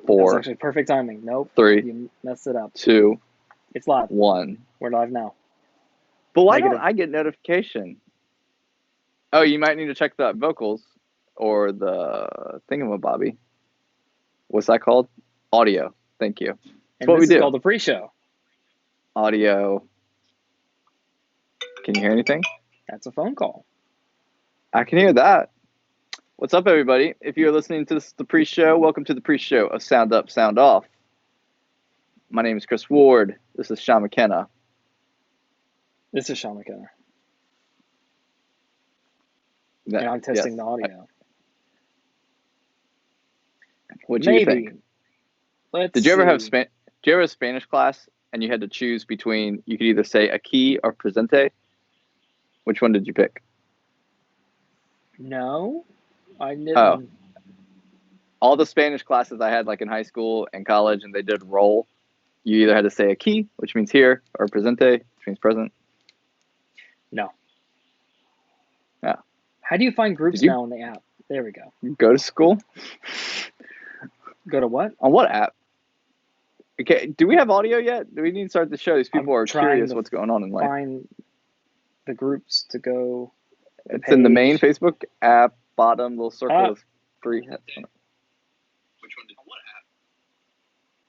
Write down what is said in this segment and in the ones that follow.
4. That's actually perfect timing. Nope. 3. You messed it up. 2. It's live. 1. We're live now. But why Negative. don't I get notification? Oh, you might need to check the vocals or the thingamabobby. What's that called? Audio. Thank you. That's And what this we is do. called the pre-show. Audio. Can you hear anything? That's a phone call. I can hear that. What's up, everybody? If you're listening to the pre-show, welcome to the pre-show of Sound Up, Sound Off. My name is Chris Ward. This is Sean McKenna. This is Sean McKenna. That, and I'm testing the audio. What do you think? Did you ever have Spanish class and you had to choose between, you could either say aquí or presente? Which one did you pick? No, I didn't. Oh. All the Spanish classes I had, like in high school and college, and they did roll, you either had to say aquí, which means here, or presente, which means present. No. Yeah. How do you find groups now on the app? There we go. Go to school? Go to what? On what app? Okay, do we have audio yet? Do we need to start the show? These people are curious what's going on in life. Find the groups to go. It's in the main Facebook app, bottom little circle with 3 hats on it. Which one? What app?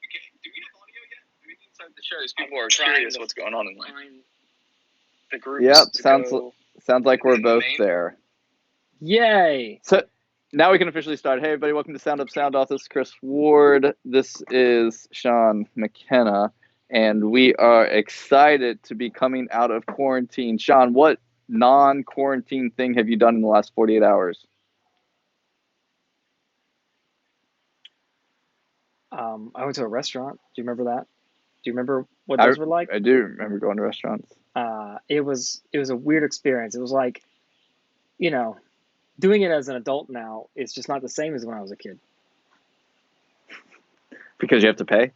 Okay, do we have audio yet? Do we need to start the show? These people are curious what's going on in life. The groups. Yep, sounds like we're both there. Yay! So now we can officially start. Hey, everybody, welcome to Sound Up, Sound Off. This is Chris Ward. This is Sean McKenna, and we are excited to be coming out of quarantine. Sean, what non-quarantine thing have you done in the last 48 hours? I went to a restaurant. Do you remember that? Do you remember what those were like? I do remember going to restaurants. It was a weird experience. It was like, doing it as an adult now is just not the same as when I was a kid. Because you have to pay?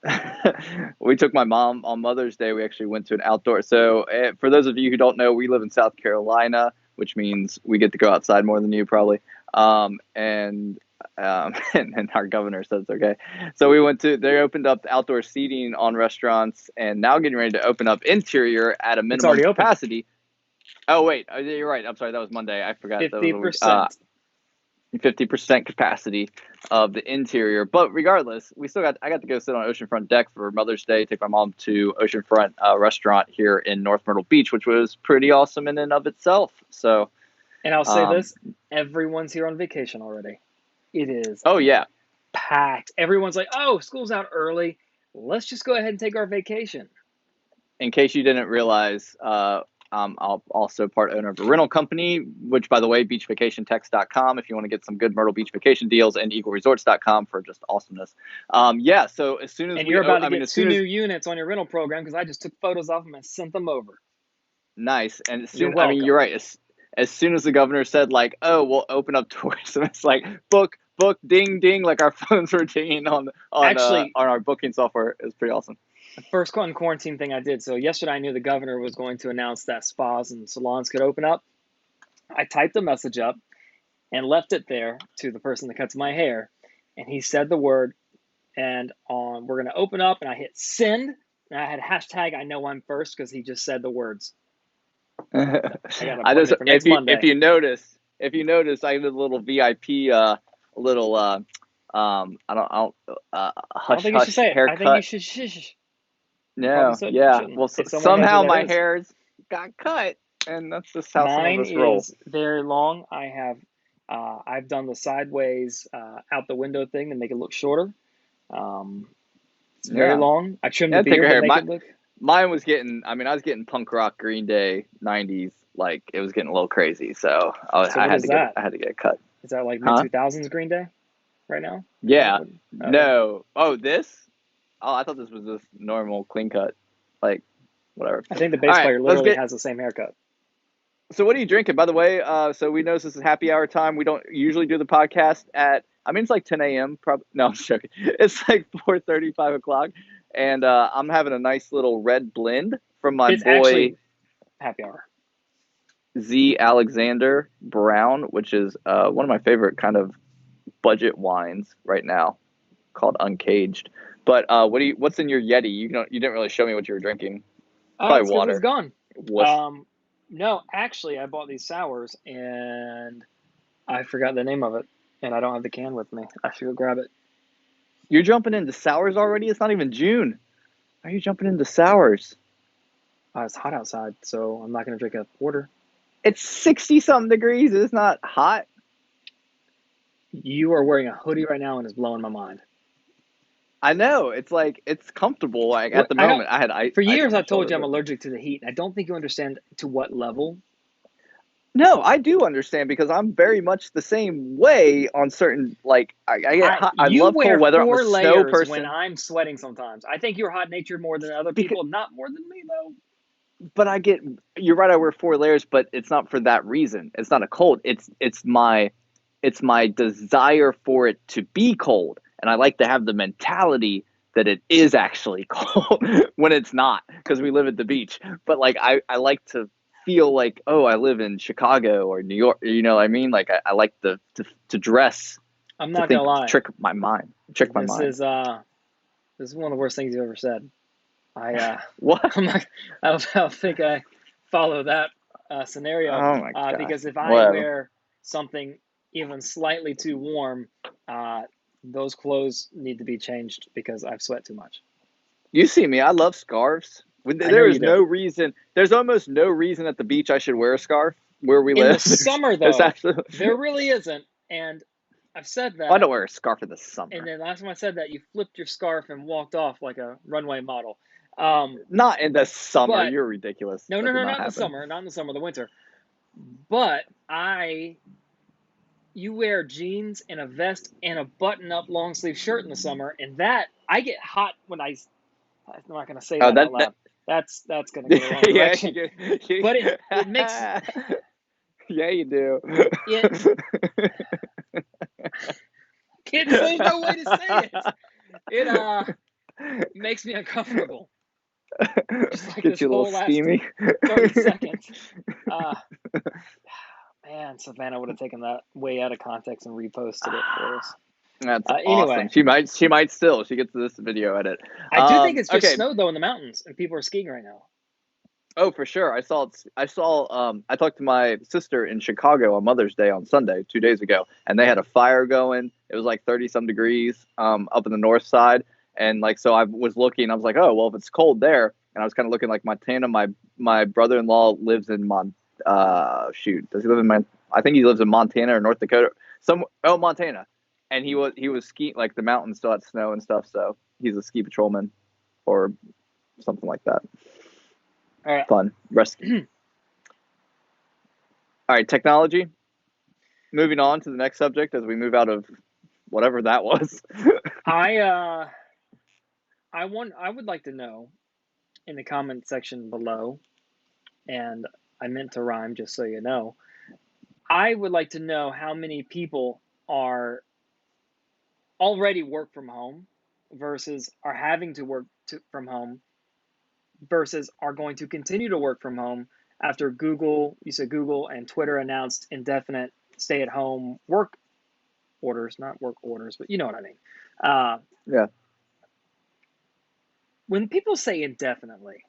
Yeah. We took my mom on Mother's Day. We actually went to an outdoor. So for those of you who don't know, we live in South Carolina, which means we get to go outside more than you probably. And our governor says okay. So they opened up outdoor seating on restaurants, and now getting ready to open up interior at a minimum capacity. Oh wait, you're right. I'm sorry, that was Monday. I forgot. 50%. 50% capacity of the interior, but regardless, I got to go sit on oceanfront deck for Mother's Day. Take my mom to oceanfront restaurant here in North Myrtle Beach, which was pretty awesome in and of itself. So, and I'll say this: everyone's here on vacation already. It is. Oh yeah, packed. Everyone's like, "Oh, school's out early. Let's just go ahead and take our vacation." In case you didn't realize, I'm also part owner of a rental company, which, by the way, beachvacationtex.com if you want to get some good Myrtle Beach vacation deals, and eagleresorts.com for just awesomeness. So as soon as you're about to get 2 new units on your rental program, because I just took photos of them and sent them over. Nice. And you're right. As soon as the governor said, like, oh, we'll open up tourism, it's like book, ding, ding, like our phones were dinging on our booking software. It was pretty awesome. The first quarantine thing I did. So yesterday I knew the governor was going to announce that spas and salons could open up. I typed a message up and left it there to the person that cuts my hair. And he said the word, and we're going to open up, and I hit send. And I had hashtag I know I'm first because he just said the words. If you notice, I did a little VIP, hush hush haircut. I think you should shish. No, yeah. Well, somehow my hair's got cut, and that's just how some of us roll. Mine is very long. I've done the sideways out the window thing to make it look shorter. It's very long. I trimmed the beard to make it look. Mine was I was getting punk rock Green Day 90s. Like, it was getting a little crazy, so I had to get it cut. Is that like mid-2000s Green Day right now? Yeah. No. Oh, this? Oh, I thought this was just normal clean cut. Like, whatever. I think the bass player literally has the same haircut. So what are you drinking? By the way, so we know this is happy hour time. We don't usually do the podcast it's like 10 a.m. Probably. No, I'm just joking. It's like 4:30, 5 o'clock. And I'm having a nice little red blend from my boy happy hour. Z. Alexander Brown, which is one of my favorite kind of budget wines right now called Uncaged. But what's in your Yeti? You didn't really show me what you were drinking. Probably It's because it's water. gone. What's No, actually, I bought these sours and I forgot the name of it, and I don't have the can with me. I should go grab it. You're jumping into sours already? It's not even June. Why are you jumping into sours? It's hot outside, so I'm not going to drink a porter. It's 60 something degrees. It's not hot. You are wearing a hoodie right now, and it's blowing my mind. I know. It's like it's comfortable. Like at the moment, I had ice. For ice years, on my I told you shoulder, I'm but- allergic to the heat. I don't think you understand to what level. No, I do understand because I'm very much the same way on certain. Like I get hot. I You love wear cold weather. I'm a 4 snow layers person. when I'm sweating sometimes. I think you're hot-natured more than other Because, people, not more than me, though. but you're right. I wear 4 layers, but it's not for that reason. It's not a cold. It's my desire for it to be cold, and I like to have the mentality that it is actually cold when it's not, because we live at the beach. But like I like to feel like, oh, I live in Chicago or New York. You know what I mean? Like I like to dress. I'm To not think, gonna lie. trick my mind. This is one of the worst things you've ever said. What? I don't think I follow that scenario. Oh my god. Because if I Whatever. wear something even slightly too warm, those clothes need to be changed because I've sweat too much. You see me. I love scarves. There is no reason. There's almost no reason at the beach I should wear a scarf where we live. In the summer, though, there really isn't. And I've said that. I don't wear a scarf in the summer. And then last time I said that, you flipped your scarf and walked off like a runway model. Not in the summer. But, You're ridiculous. No, not in the summer. Not in the summer, the winter. But you wear jeans and a vest and a button-up long-sleeve shirt in the summer, and that I get hot when I'm not going to say that out loud. That's going to go the wrong direction. But it makes. Yeah, you do. There's no way to say it. It makes me uncomfortable. Just like Get you a little steamy. 30 seconds. Man, Savannah would have taken that way out of context and reposted it for us. That's anyway. Awesome. She might still. She gets this video edit. I do think it's just snowed though in the mountains, and people are skiing right now. Oh, for sure. I talked to my sister in Chicago on Mother's Day on Sunday, 2 days ago, and they had a fire going. It was like 30 some degrees up in the north side. And like, so I was looking, I was like, oh, well, if it's cold there, and I was kind of looking like Montana. My brother-in-law lives in does he live in I think he lives in Montana or North Dakota, Montana. And he was skiing, like the mountains still had snow and stuff. So he's a ski patrolman or something like that. All right. Fun. Rescue. All right, technology. Moving on to the next subject as we move out of whatever that was. I would like to know in the comment section below, and I meant to rhyme just so you know. I would like to know how many people are already work from home versus are having to work from home versus are going to continue to work from home after Google and Twitter announced indefinite stay-at-home work orders, not work orders, but you know what I mean. Yeah. When people say indefinitely,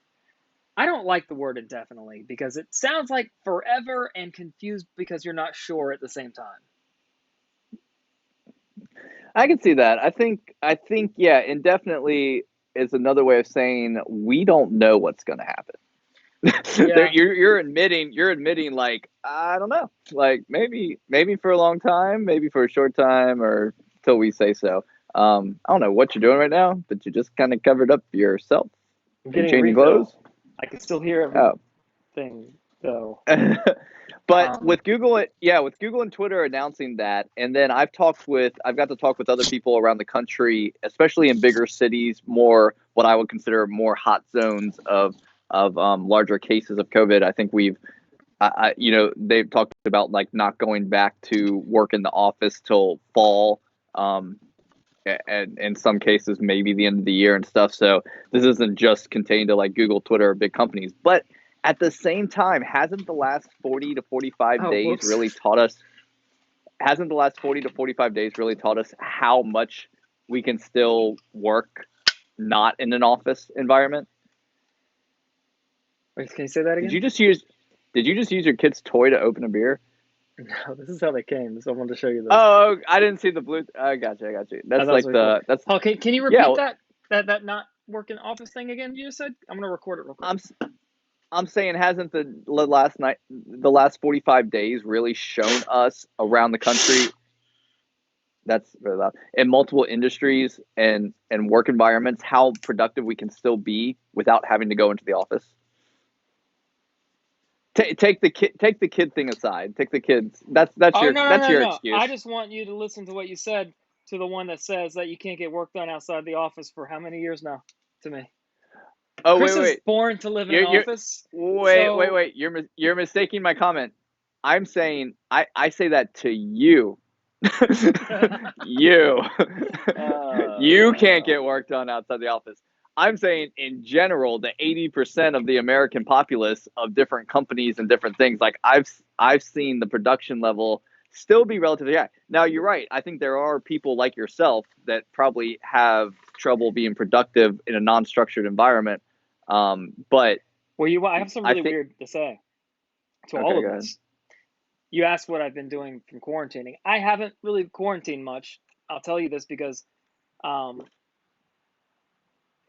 I don't like the word indefinitely because it sounds like forever and confused because you're not sure at the same time. I can see that. I think yeah, indefinitely is another way of saying we don't know what's going to happen. Yeah. You're admitting like, I don't know, like maybe for a long time, maybe for a short time, or till we say so. I don't know what you're doing right now, but you just kind of covered up yourself. I'm getting changing clothes. I can still hear everything though. But with Google and Twitter announcing that, and then I've got to talk with other people around the country, especially in bigger cities, more what I would consider more hot zones of larger cases of COVID. I think they've talked about like not going back to work in the office till fall, and in some cases maybe the end of the year and stuff. So this isn't just contained to like Google, Twitter, or big companies, but at the same time, hasn't the last 40 to 45 days really taught us? hasn't the last 40 to 45 days really taught us how much we can still work not in an office environment? Wait, can you say that Did again? you just use Did you just use your kid's toy to open a beer? No, this is how they came. So I wanted to show you this. Oh, I didn't see the blue. I got you. I got you. I That's thought it was like really cool. that's Oh, can you repeat yeah. that not working office thing again? You just said I'm gonna record it real quick. I'm I'm saying hasn't the last 45 days really shown us around the country, that's really loud, in multiple industries and work environments how productive we can still be without having to go into the office? Take the kid thing aside. Take the kids. Oh no no That's no your no! I excuse. just want you to listen to what you said to the one that says that you can't get work done outside the office for how many years now? To me, Oh Chris wait is wait. born to live in an You're office, so wait. You're mistaking my comment. I'm saying I say that to you. You you can't uh, get work done outside the office. I'm saying in general, the 80% of the American populace of different companies and different things, like I've seen the production level still be relatively high. Now you're right. I think there are people like yourself that probably have trouble being productive in a non-structured environment. But well, I have some I really think weird to say to all okay, of go ahead. this. You asked what I've been doing from quarantining. I haven't really quarantined much. I'll tell you this because, um,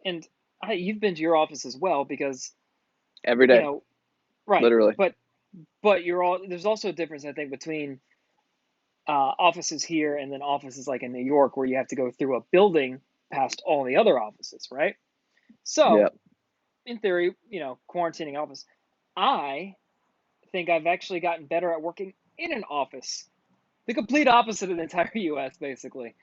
and you've been to your office as well because Every you day, know, right? literally. But there's also a difference I think between offices here and then offices like in New York where you have to go through a building past all the other offices, right? Yeah. So in theory, quarantining office, I think I've actually gotten better at working in an office. The complete opposite of the entire U.S. basically,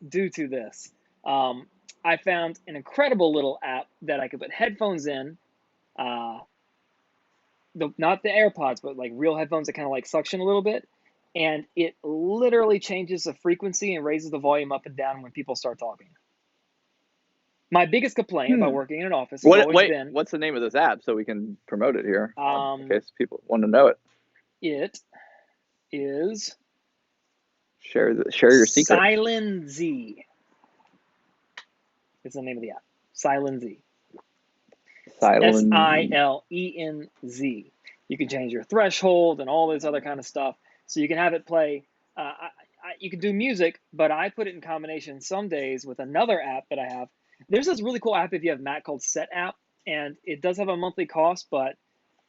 due to this. Um, I found an incredible little app that I could put headphones in, uh, not the AirPods, but like real headphones that kind of like suction a little bit, and it literally changes the frequency and raises the volume up and down when people start talking. My biggest complaint about Hmm. working in an office has always been What's the name of this app so we can promote it here, in um, case people want to know it? it is Share your secret. Silenz. Is the name of the app. Silenz. Silent. Silenz. You can change your threshold and all this other kind of stuff. So you can have it play. You can do music, but I put it in combination some days with another app that I have. There's this really cool app if you have Mac called Set App, and it does have a monthly cost, but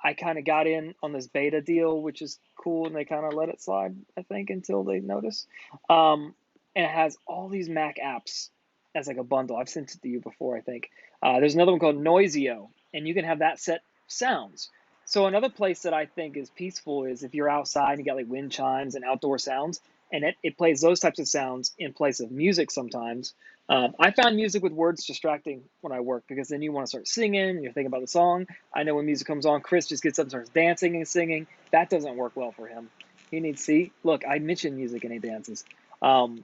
I kind of got in on this beta deal, which is cool, and they kind of let it slide, I think, until they notice. And it has all these Mac apps as like a bundle. I've sent it to you before, I think. There's another one called Noisio, and you can have that set sounds. So another place that I think is peaceful is if you're outside and you got like wind chimes and outdoor sounds, and it plays those types of sounds in place of music sometimes. I found music with words distracting when I work because then you want to start singing and you're thinking about the song. I know when music comes on, Chris just gets up and starts dancing and singing. That doesn't work well for him. He needs, see, look, I mentioned music and he dances. Um,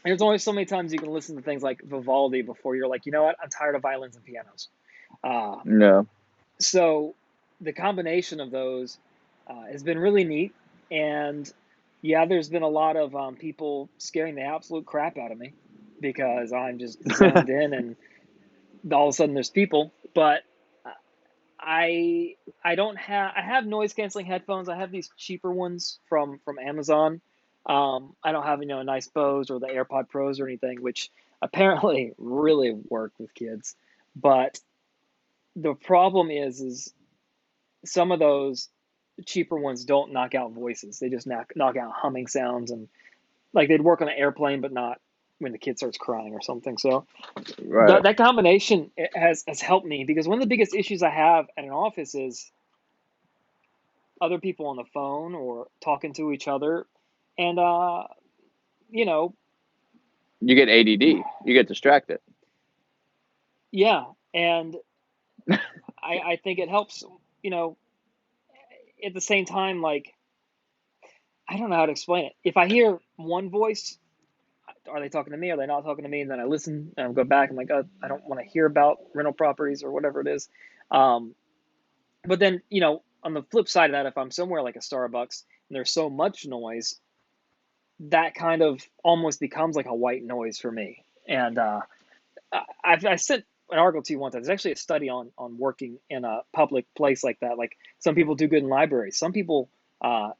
there's only so many times you can listen to things like Vivaldi before you're like, you know what, I'm tired of violins and pianos. Uh, No. so the combination of those has been really neat. And yeah, there's been a lot of people scaring the absolute crap out of me because I'm just zoned in and all of a sudden there's people. But I I have noise canceling headphones. I have these cheaper ones from Amazon. I don't have a nice Bose or the AirPod Pros or anything, which apparently really work with kids. But the problem is some of those cheaper ones don't knock out voices. They just knock out humming sounds and like they'd work on an airplane, but not when the kid starts crying or something. So Right. that combination has helped me because one of the biggest issues I have at an office is other people on the phone or talking to each other, and you know, You get ADD. You get distracted. yeah, and I think it helps. You know, at the same time, like I don't know how to explain it. If I hear one voice, are they talking to me? Are they not talking to me? And then I listen and I go back. I'm like, oh, I don't want to hear about rental properties or whatever it is. Um, but then, on the flip side of that, if I'm somewhere like a Starbucks and there's so much noise, that kind of almost becomes like a white noise for me. And I sent an article to you one time. There's actually a study on working in a public place like that. Like some people do good in libraries. Some people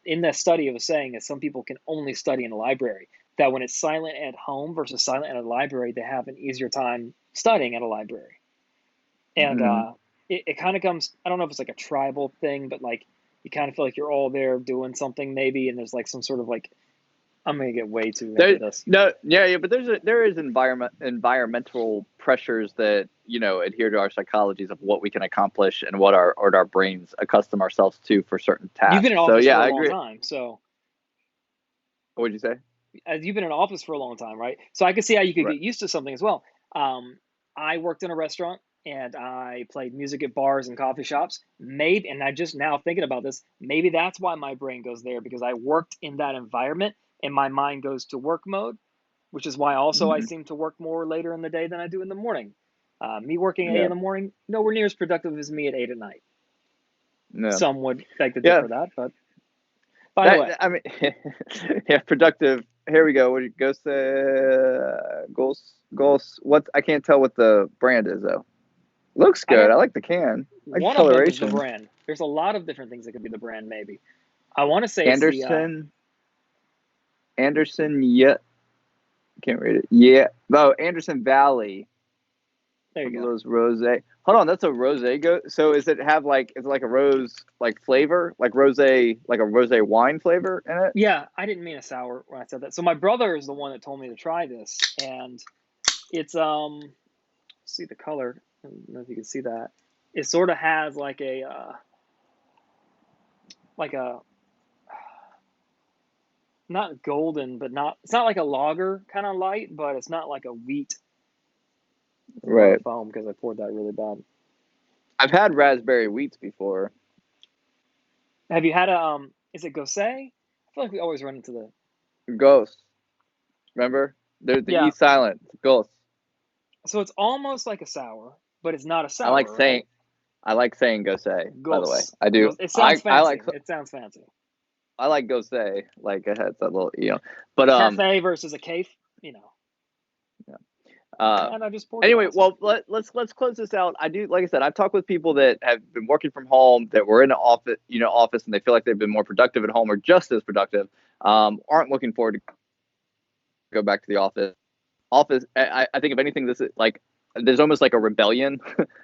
in that study, it was saying that some people can only study in a library. That when it's silent at home versus silent at a library, they have an easier time studying at a library. And Mm. it kind of comes. I don't know if it's like a tribal thing, but like you kind of feel like you're all there doing something maybe, and there's like some sort of like I'm gonna get way too into There, this. no, yeah, but there is environmental pressures that adhere to our psychologies of what we can accomplish and what our brains accustom ourselves to for certain You've been in tasks. So office for yeah, a I long agree. time, so What would you say? you've been in office for a long time, right? So I could see how you could Right. get used to something as well. I worked in a restaurant and I played music at bars and coffee shops. Maybe, and I just now thinking about this, maybe that's why my brain goes there because I worked in that environment and my mind goes to work mode, which is why also I Hmm. seem to work more later in the day than I do in the morning. Me working at 8 Yeah. in the morning, nowhere near as productive as me at 8 at night. Yeah. Some would beg to Yeah. differ that, but by the way, That I mean, yeah, productive. Here we go. What do you go say? Goals. What? I can't tell what the brand is though. Looks I good. don't. I like the can. I like the One of them is the coloration. brand. There's a lot of different things that could be the brand. Maybe I want to say it's the. Anderson. Anderson. Yeah. Can't read it. Yeah. Oh, Anderson Valley. There you One of go. those rose. Hold on, that's a rose go. So is it like a rose like flavor, like rose, like a rose wine flavor in it? Yeah, I didn't mean a sour when I said that. So my brother is the one that told me to try this, and it's see the color. I don't know if you can see that. It sort of has like a not golden, but not it's not like a lager kind of light, but it's not like a wheat. There's a lot of Right. foam because I poured that really bad. I've had raspberry wheats before. Have you had a Is it Gose? I feel like we always run into the Ghosts. Remember? There's the yeah. E silent. Ghosts. So it's almost like a sour, but it's not a I like sour, saying right? I like saying Gose, by the way. Gos. I do. Gos. It sounds I like fancy. It sounds fancy. I like Gose. Like it has that little But Cafe versus a cafe, you know. yeah. Uh And I just poured it anyway, also. well let's close this out. I do, like I said, I've talked with people that have been working from home, that were in the office, and they feel like they've been more productive at home or just as productive. Aren't looking forward to go back to the office. I think if anything, this is like there's almost like a rebellion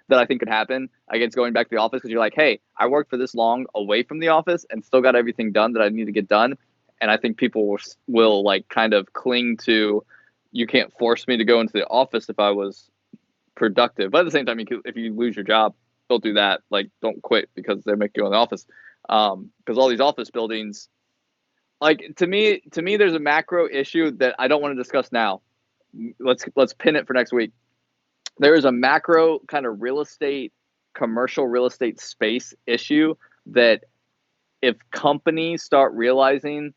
that I think could happen against going back to the office, because you're like, hey, I worked for this long away from the office and still got everything done that I need to get done. And I think people will like kind of cling to, you can't force me to go into the office if I was productive. But at the same time, if you lose your job, don't do that. Like, don't quit because they make you in the office. Because all these office buildings, like to me, there's a macro issue that I don't want to discuss now. Let's pin it for next week. There is a macro kind of commercial real estate space issue that if companies start realizing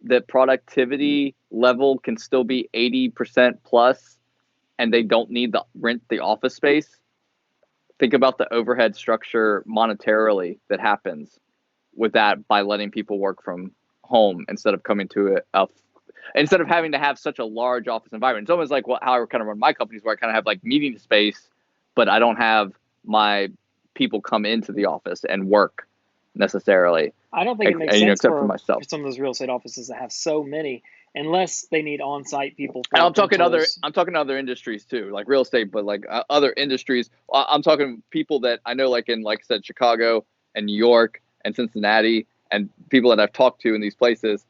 that productivity level can still be 80% plus and they don't need to rent the office space, think about the overhead structure monetarily that happens with that by letting people work from home instead of coming to instead of having to have such a large office environment. It's almost like how I kind of run my companies, where I kind of have like meeting space, but I don't have my people come into the office and work necessarily, I don't think it makes and sense except for for myself. some of those real estate offices to have so many unless they need on-site people And for rentals. I'm talking other industries too, like real estate, but like other industries. I'm talking people that I know, like in, like I said, Chicago and New York and Cincinnati, and people that I've talked to in these places,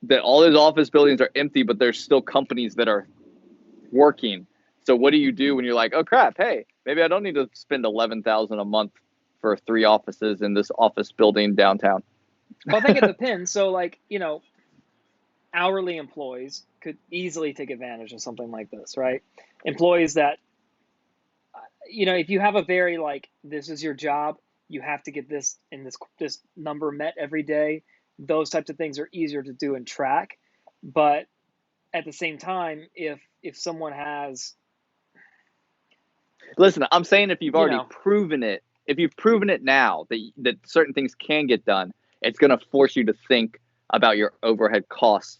that all those office buildings are empty, but there's still companies that are working. So what do you do when you're like, oh crap, hey, maybe I don't need to spend 11,000 a month for 3 offices in this office building downtown? Well, I think it depends. So, like, hourly employees could easily take advantage of something like this, right? Employees that, if you have a very like, this is your job, you have to get this and this number met every day. Those types of things are easier to do and track. But at the same time, if someone has, Listen, I'm saying if you've you already know, proven it, if you've proven it now that certain things can get done, it's going to force you to think about your overhead costs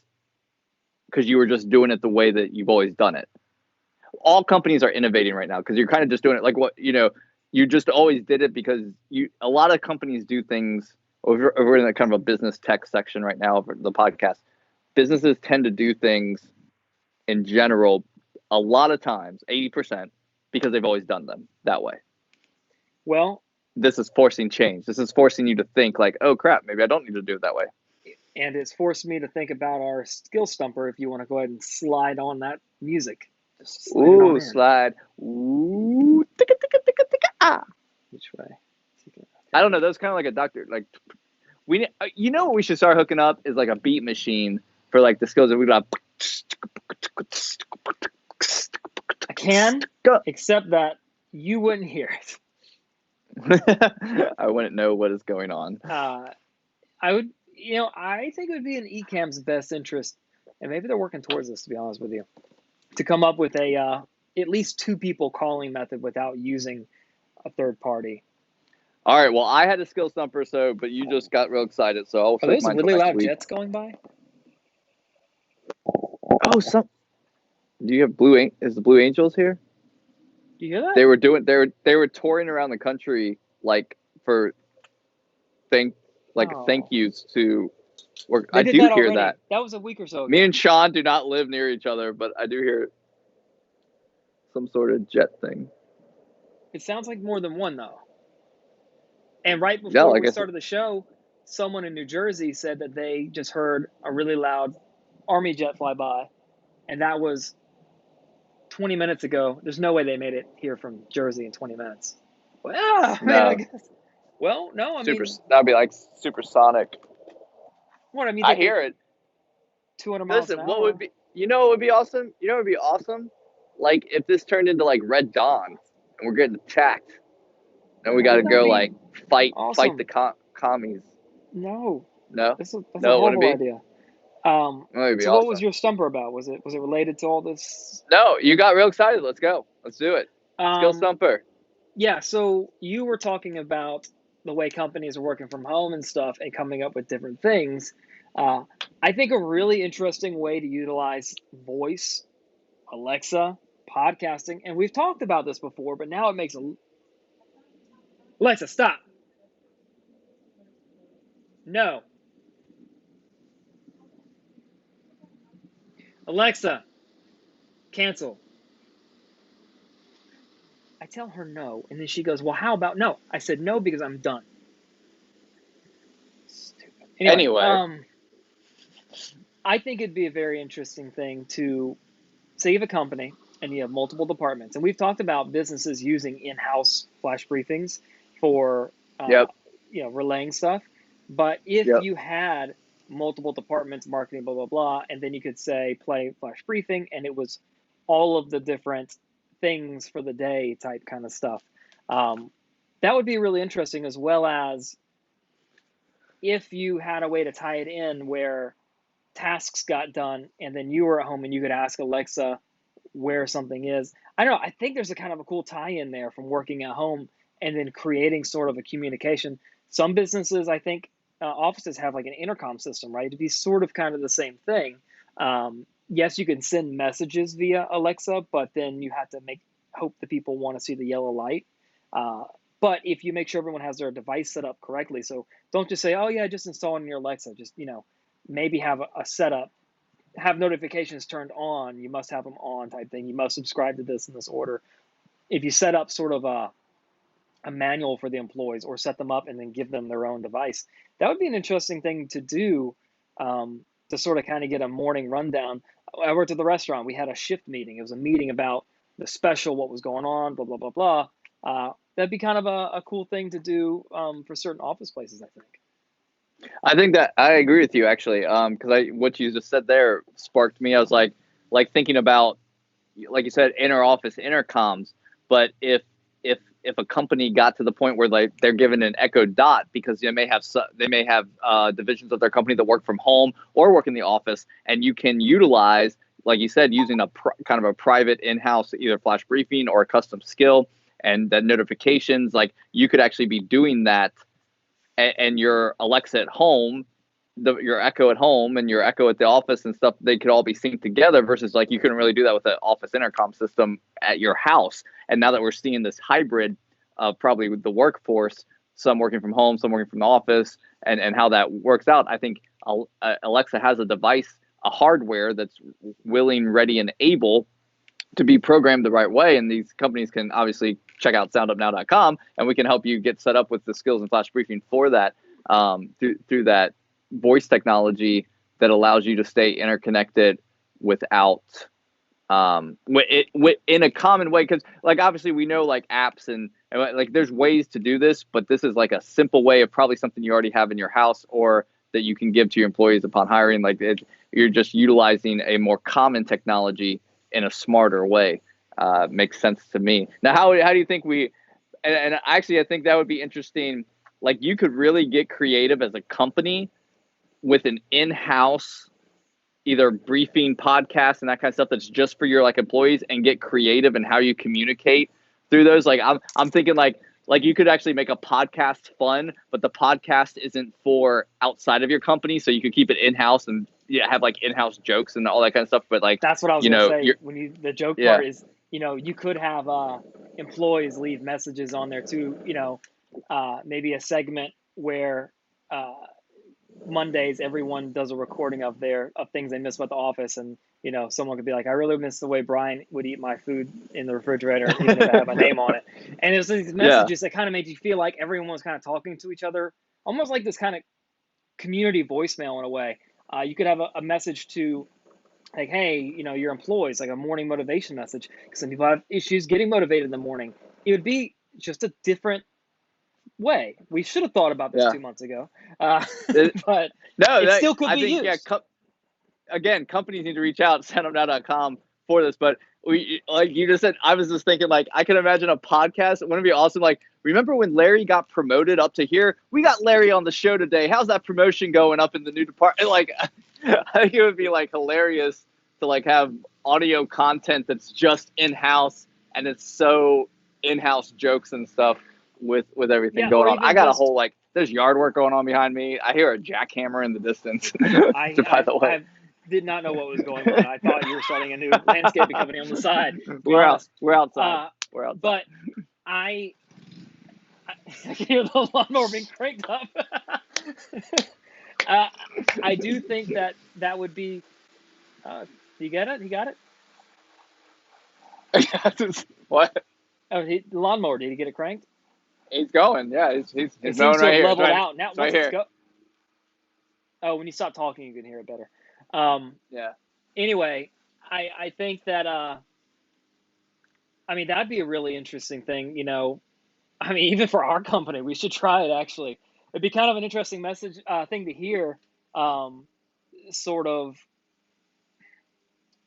because you were just doing it the way that you've always done it. All companies are innovating right now because you're kind of just doing it like what, you just always did it because a lot of companies do things over in the kind of a business tech section right now of the podcast. Businesses tend to do things in general a lot of times, 80%, because they've always done them that way. Well, this is forcing change. This is forcing you to think like, oh crap, maybe I don't need to do it that way. And it's forced me to think about our skill stumper. If you want to go ahead and slide on that music. Just slide slide. Ooh, ticka, ticka, ticka, ticka, ah. Which way? I don't know. That was kind of like a doctor. Like, what we should start hooking up is like a beat machine for like the skills that we got. I can, except that you wouldn't hear it. I wouldn't know what is going on. I would, I think it would be in Ecamm's best interest, and maybe they're working towards this, to be honest with you, to come up with a at least 2 people calling method without using a third party. All right. Well, I had a skill stumper, but you just got real excited, so I'll. Are those really loud jets going by? Oh, do you have Blue? Is the Blue Angels here? Do you hear that? They were touring around the country like for thank yous to work. I do hear that. That was a week or so ago. Me and Sean do not live near each other, but I do hear some sort of jet thing. It sounds like more than one though. And right before we started the show, someone in New Jersey said that they just heard a really loud Army jet fly by, and that was 20 minutes ago. There's no way they made it here from Jersey in 20 minutes. Well, no. I guess. Well, no, I mean that'd be like supersonic. What I mean? I hear it. 200 miles an hour. What would be? What would be awesome? What would be awesome? Like if this turned into like Red Dawn and we're getting attacked, and we got to go like fight the commies. No. That's a horrible idea. So awesome. What was your stumper about? Was it related to all this? No, you got real excited. Let's go. Let's do it. Skill stumper. Yeah, so you were talking about the way companies are working from home and stuff and coming up with different things. I think a really interesting way to utilize voice, Alexa, podcasting, and we've talked about this before, but now it makes Alexa, stop. No. Alexa, cancel. I tell her no, and then she goes, well, how about no? I said no because I'm done. Stupid. Anyway. I think it'd be a very interesting thing to say you have a company and you have multiple departments. And we've talked about businesses using in-house flash briefings for relaying stuff. But if you had multiple departments, marketing, blah, blah, blah, and then you could say play flash briefing and it was all of the different things for the day type kind of stuff. That would be really interesting, as well as if you had a way to tie it in where tasks got done and then you were at home and you could ask Alexa where something is. I don't know. I think there's a kind of a cool tie in there from working at home and then creating sort of a communication. Some businesses, I think, offices have like an intercom system, right? It'd be sort of kind of the same thing. Yes, you can send messages via Alexa, but then you have to hope the people want to see the yellow light. But if you make sure everyone has their device set up correctly, so don't just say, oh yeah, just install it in your Alexa. Just, maybe have a setup, have notifications turned on. You must have them on type thing. You must subscribe to this in this order. If you set up sort of a manual for the employees or set them up and then give them their own device, that would be an interesting thing to do, to sort of kind of get a morning rundown. I worked at the restaurant. We had a shift meeting. It was a meeting about the special, what was going on, blah, blah, blah, blah. That'd be kind of a cool thing to do for certain office places, I think. I think that I agree with you actually, because what you just said there sparked me. I was like thinking about, like you said, inner office intercoms. But if a company got to the point where like they're given an Echo Dot because they may have divisions of their company that work from home or work in the office, and you can utilize, like you said, using a kind of a private in-house either flash briefing or a custom skill, and the notifications, like you could actually be doing that. And your Alexa at home your Echo at home and your Echo at the office and stuff, they could all be synced together versus like you couldn't really do that with an office intercom system at your house. And now that we're seeing this hybrid of probably with the workforce, some working from home, some working from the office, and how that works out, I think Alexa has a device, a hardware that's willing, ready, and able to be programmed the right way. And these companies can obviously check out soundupnow.com, and we can help you get set up with the skills and flash briefing for that through that voice technology that allows you to stay interconnected without in a common way. Because like obviously we know like apps and like there's ways to do this, but this is like a simple way of probably something you already have in your house or that you can give to your employees upon hiring. Like you're just utilizing a more common technology in a smarter way. Makes sense to me. Now, how do you think and actually I think that would be interesting. Like you could really get creative as a company with an in-house either briefing podcast and that kind of stuff that's just for your like employees, and get creative in how you communicate through those. Like I'm thinking like you could actually make a podcast fun, but the podcast isn't for outside of your company, so you could keep it in-house and have like in-house jokes and all that kind of stuff. But like that's what I was gonna say. When the joke part is, you could have employees leave messages on there too. Maybe a segment where Mondays everyone does a recording of things they miss about the office, and someone could be like, I really miss the way Brian would eat my food in the refrigerator even if I have my name on it. And it was these messages that kind of made you feel like everyone was kind of talking to each other, almost like this kind of community voicemail in a way. You could have a message to like, hey, your employees, like a morning motivation message, because some people have issues getting motivated in the morning. It would be just a different way. We should have thought about this 2 months ago, but it still could be used. Again, companies need to reach out to soundupnow.com for this. But we, like you just said, I was just thinking like I can imagine a podcast. Wouldn't it be awesome? Like, remember when Larry got promoted up to here? We got Larry on the show today. How's that promotion going up in the new department? Like, I think it would be like hilarious to like have audio content that's just in-house, and it's so in-house jokes and stuff with everything going on. I got a whole like there's yard work going on behind me. I hear a jackhammer in the distance. By the way, I did not know what was going on. I thought you were starting a new landscaping company on the side. We're outside. We're outside. But I can hear the lawnmower being cranked up. I do think that would be. You get it? You got it? What? Oh, the lawnmower. Did he get it cranked? He's going. Yeah, he's it seems going to right have here. leveled out. Now once it's go. Oh, when you stop talking, you can hear it better. Yeah. Anyway, I think that that'd be a really interesting thing. Even for our company, we should try it. Actually, it'd be kind of an interesting message thing to hear. Sort of.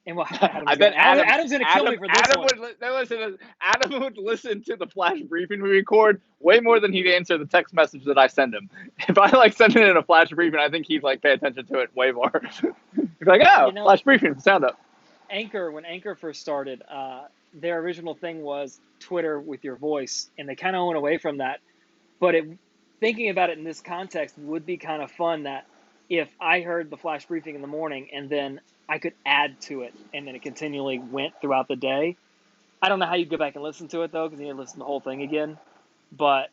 And Adam's going to kill me for this one. Adam would listen to the flash briefing we record way more than he'd answer the text message that I send him. If I like send it in a flash briefing, I think he'd like pay attention to it way more. He'd be like, flash briefing, sound up. When Anchor first started, their original thing was Twitter with your voice, and they kind of went away from that. But thinking about it in this context would be kind of fun that if I heard the flash briefing in the morning and then I could add to it, and then it continually went throughout the day. I don't know how you go back and listen to it, though, because you need to listen to the whole thing again. But,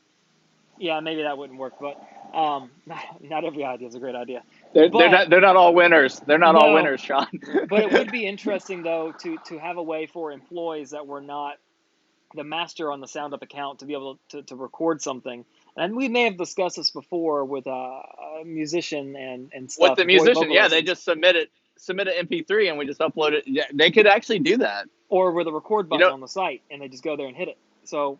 yeah, maybe that wouldn't work. But not every idea is a great idea. They're not all winners. They're not all winners, Sean. But it would be interesting, though, to have a way for employees that were not the master on the SoundUp account to be able to record something. And we may have discussed this before with a musician and stuff. With the musician, they just submit an MP3 and we just upload it. Yeah, they could actually do that. Or with a record button on the site, and they just go there and hit it. So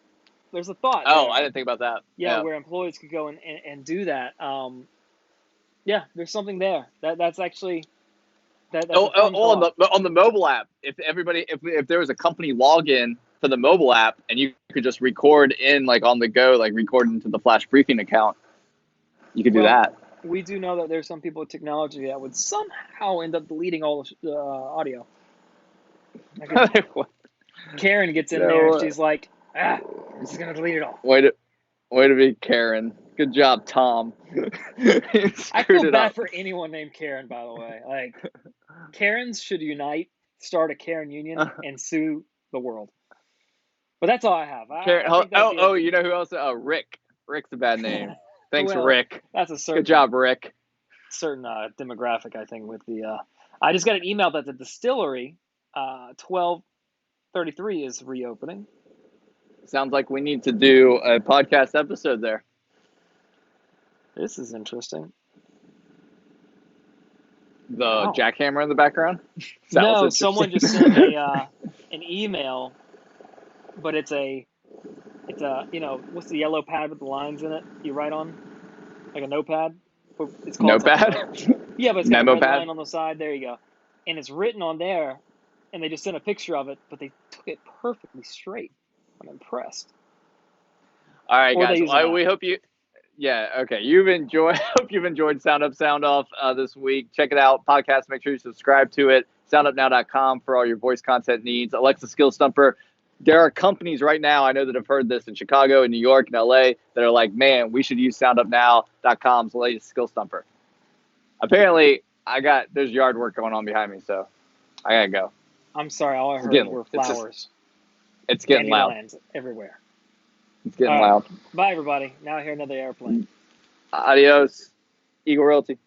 there's a thought. Oh, I didn't think about that. Yeah, where employees could go and do that. There's something there. That's actually on the mobile app. If there was a company login for the mobile app and you could just record in like on the go, like record into the flash briefing account, you could do that. We do know that there's some people with technology that would somehow end up deleting all the audio. Karen gets in there and she's like, I'm just going to delete it all. Way to be Karen. Good job, Tom. I feel bad for anyone named Karen, by the way. Like, Karens should unite, start a Karen union, and sue the world. But that's all I have. Karen, I think that'd be you know who else? Rick. Rick's a bad name. Thanks, well, Rick. that's a certain Good job, Rick. certain demographic, I think. With the, I just got an email that the distillery, 1233 is reopening. Sounds like we need to do a podcast episode there. This is interesting. The jackhammer in the background? No, someone just sent an email, but it's a what's the yellow pad with the lines in it you write on? Like a notepad? It's called Notepad? Yeah, but it's got a Memo red pad? line on the side. There you go. And it's written on there, and they just sent a picture of it, but they took it perfectly straight. I'm impressed. All right, Or guys. We hope you. Yeah. Okay. Hope you've enjoyed Sound Up, Sound Off this week. Check it out. Podcast. Make sure you subscribe to it. SoundUpNow.com for all your voice content needs. Alexa Skill Stumper. There are companies right now I know that have heard this in Chicago, in New York, and LA that are like, man, we should use SoundUpNow.com's latest Skill Stumper. Apparently, there's yard work going on behind me, so I gotta go. I'm sorry. All I heard were flowers. It's getting loud. Dandelions everywhere. It's getting loud. Bye, everybody. Now I hear another airplane. Adios. Eagle Realty.